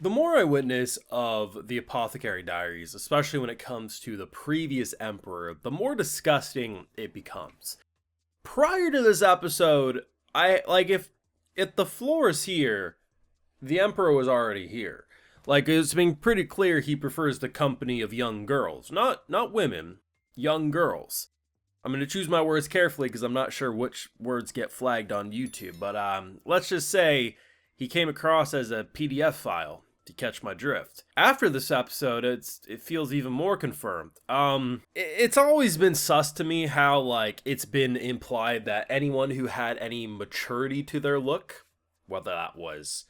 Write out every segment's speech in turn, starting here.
The more I witness of the Apothecary Diaries, especially when it comes to the previous emperor, the more disgusting it becomes. Prior to this episode, I like if the floor is here, the emperor was already here. Like it's been pretty clear he prefers the company of young girls, not women, young girls. I'm going to choose my words carefully because I'm not sure which words get flagged on YouTube, but let's just say he came across as a PDF file to catch my drift. After this episode, it feels even more confirmed. It's always been sus to me how like it's been implied that anyone who had any maturity to their look, whether that was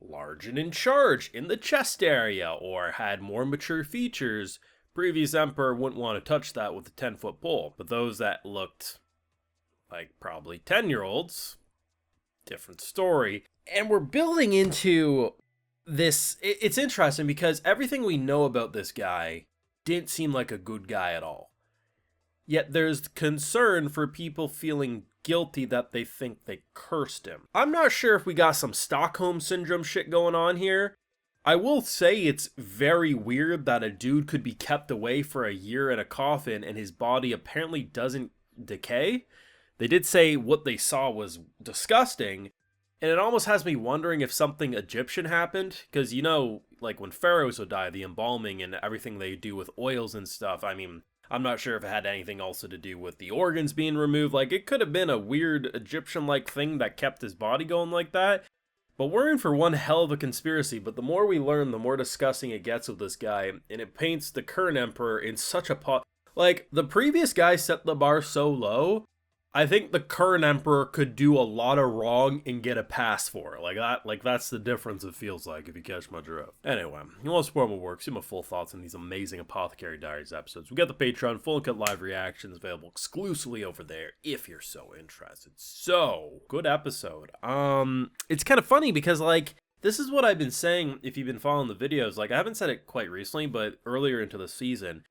large and in charge in the chest area or had more mature features, previous emperor wouldn't want to touch that with a 10-foot pole. But those that looked like probably 10-year-olds, different story. And we're building into this. It's interesting because everything we know about this guy didn't seem like a good guy at all. Yet there's concern for people feeling guilty that they think they cursed him. I'm not sure if we got some Stockholm Syndrome shit going on here. I will say it's very weird that a dude could be kept away for a year in a coffin and his body apparently doesn't decay. They did say what they saw was disgusting, and it almost has me wondering if something Egyptian happened, because you know, like when pharaohs would die, the embalming and everything they do with oils and stuff, I mean, I'm not sure if it had anything also to do with the organs being removed. Like, it could have been a weird Egyptian-like thing that kept his body going like that. But we're in for one hell of a conspiracy, but the more we learn, the more disgusting it gets with this guy, and it paints the current emperor in such a like, the previous guy set the bar so low, I think the current emperor could do a lot of wrong and get a pass for it. Like that's the difference it feels like, if you catch my drift. Anyway, you want to support my work, see my full thoughts on these amazing Apothecary Diaries episodes. We got the Patreon, full and cut live reactions available exclusively over there if you're so interested. So, good episode. It's kind of funny because, like, this is what I've been saying if you've been following the videos. Like, I haven't said it quite recently, but earlier into the season.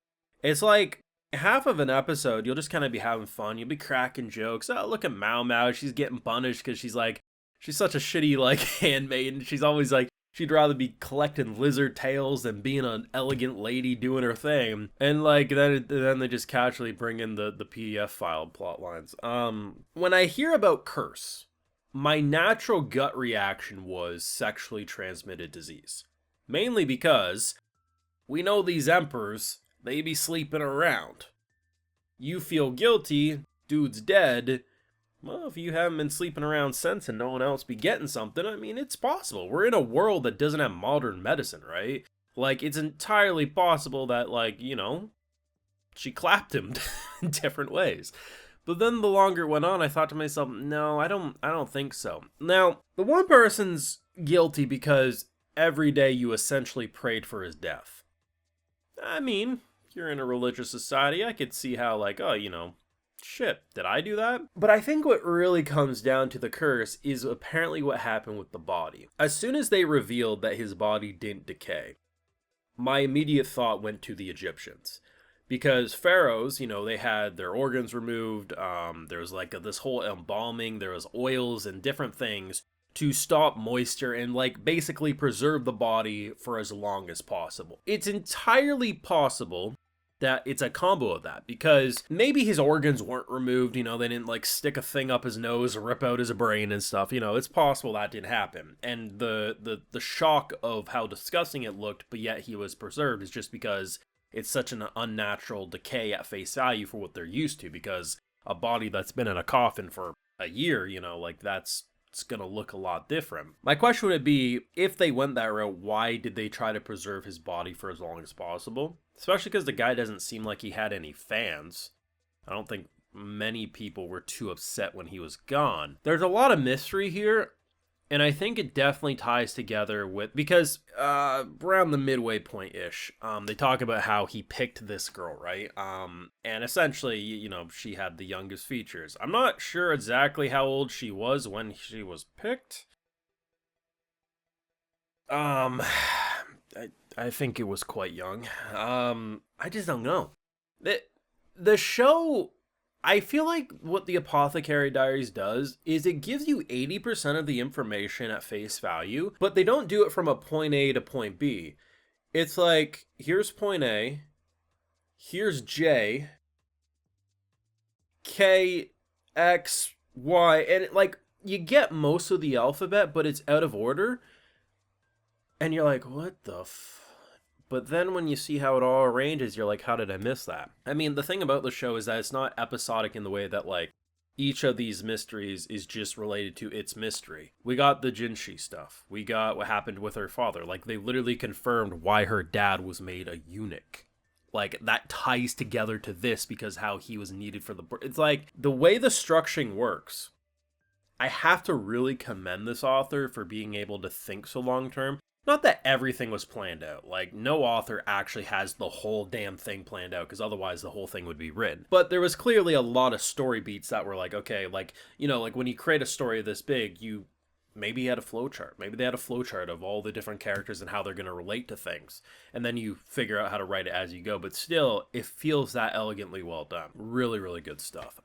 It's like, half of an episode, you'll just kind of be having fun. You'll be cracking jokes. Oh, look at Maomao. She's getting punished because she's such a shitty, like, handmaiden. She's always like, she'd rather be collecting lizard tails than being an elegant lady doing her thing. And, like, then they just casually bring in the PDF file plot lines. When I hear about curse, my natural gut reaction was sexually transmitted disease. Mainly because we know these emperors, they be sleeping around. You feel guilty, dude's dead. Well, if you haven't been sleeping around since and no one else be getting something, I mean, it's possible. We're in a world that doesn't have modern medicine, right? Like, it's entirely possible that, like, you know, she clapped him in different ways. But then the longer it went on, I thought to myself, no, I don't think so. Now, the one person's guilty because every day you essentially prayed for his death. I mean, if you're in a religious society, I could see how, like, oh, you know, shit, did I do that? But I think what really comes down to the curse is apparently what happened with the body. As soon as they revealed that his body didn't decay, my immediate thought went to the Egyptians. Because pharaohs, you know, they had their organs removed, there was like this whole embalming, there was oils and different things to stop moisture and, like, basically preserve the body for as long as possible. It's entirely possible that it's a combo of that, because maybe his organs weren't removed, you know, they didn't, like, stick a thing up his nose or rip out his brain and stuff, you know, it's possible that didn't happen. And the shock of how disgusting it looked, but yet he was preserved, is just because it's such an unnatural decay at face value for what they're used to, because a body that's been in a coffin for a year, you know, like, it's gonna look a lot different. My question would be, if they went that route, why did they try to preserve his body for as long as possible? Especially because the guy doesn't seem like he had any fans. I don't think many people were too upset when he was gone. There's a lot of mystery here, and I think it definitely ties together with, because around the midway point-ish, they talk about how he picked this girl, right? And essentially, you know, she had the youngest features. I'm not sure exactly how old she was when she was picked. I think it was quite young. I just don't know. The show I feel like what the Apothecary Diaries does is it gives you 80% of the information at face value, but they don't do it from a point A to point B. It's like, here's point A, here's J, K, X, Y, and like you get most of the alphabet, but it's out of order, and you're like, what the but then when you see how it all arranges, you're like, how did I miss that? I mean, the thing about the show is that it's not episodic in the way that, like, each of these mysteries is just related to its mystery. We got the Jinshi stuff. We got what happened with her father. Like, they literally confirmed why her dad was made a eunuch. Like, that ties together to this because how he was needed for the... It's like, the way the structuring works, I have to really commend this author for being able to think so long term. Not that everything was planned out. Like, no author actually has the whole damn thing planned out, because otherwise the whole thing would be written. But there was clearly a lot of story beats that were like, okay, like, you know, like when you create a story this big, you maybe had a flowchart. Maybe they had a flowchart of all the different characters and how they're going to relate to things. And then you figure out how to write it as you go. But still, it feels that elegantly well done. Really, really good stuff.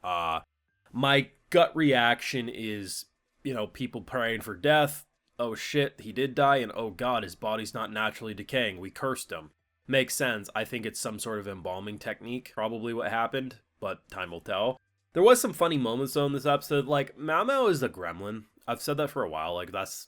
My gut reaction is, you know, people praying for death. Oh shit, he did die, and oh god, his body's not naturally decaying. We cursed him. Makes sense. I think it's some sort of embalming technique, probably what happened, but time will tell. There was some funny moments though in this episode. Like, Maomao is a gremlin. I've said that for a while. Like, that's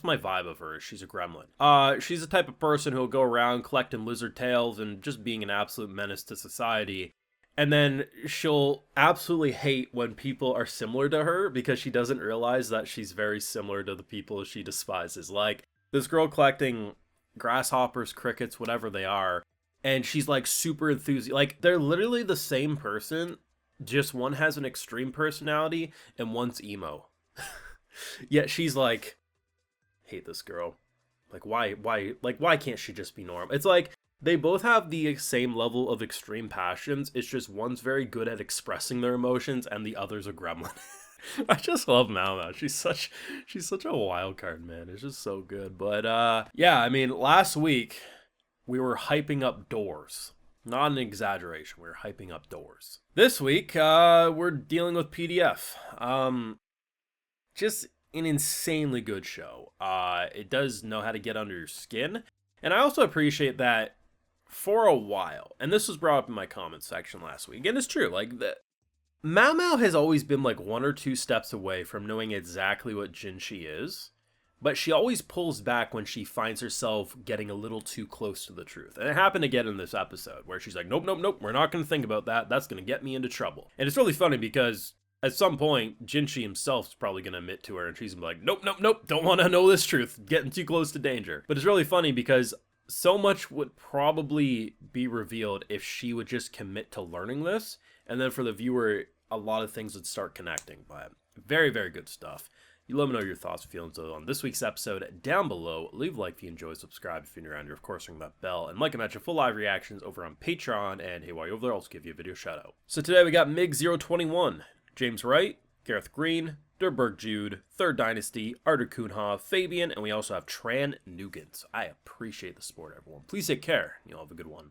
my vibe of her. She's a gremlin. She's the type of person who'll go around collecting lizard tails and just being an absolute menace to society. And then she'll absolutely hate when people are similar to her because she doesn't realize that she's very similar to the people she despises. Like, this girl collecting grasshoppers, crickets, whatever they are, and she's like super enthusiastic. Like, they're literally the same person, just one has an extreme personality and one's emo. Yet she's like, hate this girl. Like, why can't she just be normal? It's like, they both have the same level of extreme passions. It's just one's very good at expressing their emotions and the other's a gremlin. I just love Maomao. She's such a wild card, man. It's just so good. But yeah, I mean, last week we were hyping up doors. Not an exaggeration. We were hyping up doors. This week, we're dealing with PDF. Just an insanely good show. It does know how to get under your skin. And I also appreciate that for a while, and this was brought up in my comments section last week, and it's true, like, Maomao has always been like one or two steps away from knowing exactly what Jinshi is, but she always pulls back when she finds herself getting a little too close to the truth. And it happened again in this episode, where she's like, nope, nope, nope, we're not going to think about that, that's going to get me into trouble. And it's really funny because at some point, Jinshi himself is probably going to admit to her, and she's going to be like, nope, nope, nope, don't want to know this truth, getting too close to danger. But it's really funny because so much would probably be revealed if she would just commit to learning this, and then for the viewer, a lot of things would start connecting. But very, very good stuff. You let me know your thoughts and feelings on this week's episode down below. Leave a like if you enjoy, subscribe if you're new around here, of course, ring that bell, and like I mentioned, full live reactions over on Patreon, and hey, while you're over there, I'll also give you a video shout out. So today we got MiG021, James Wright, Gareth Green, Durberg Jude, Third Dynasty, Artur Kunha, Fabian, and we also have Tran Nugent. So I appreciate the support, everyone. Please take care, and you'll have a good one.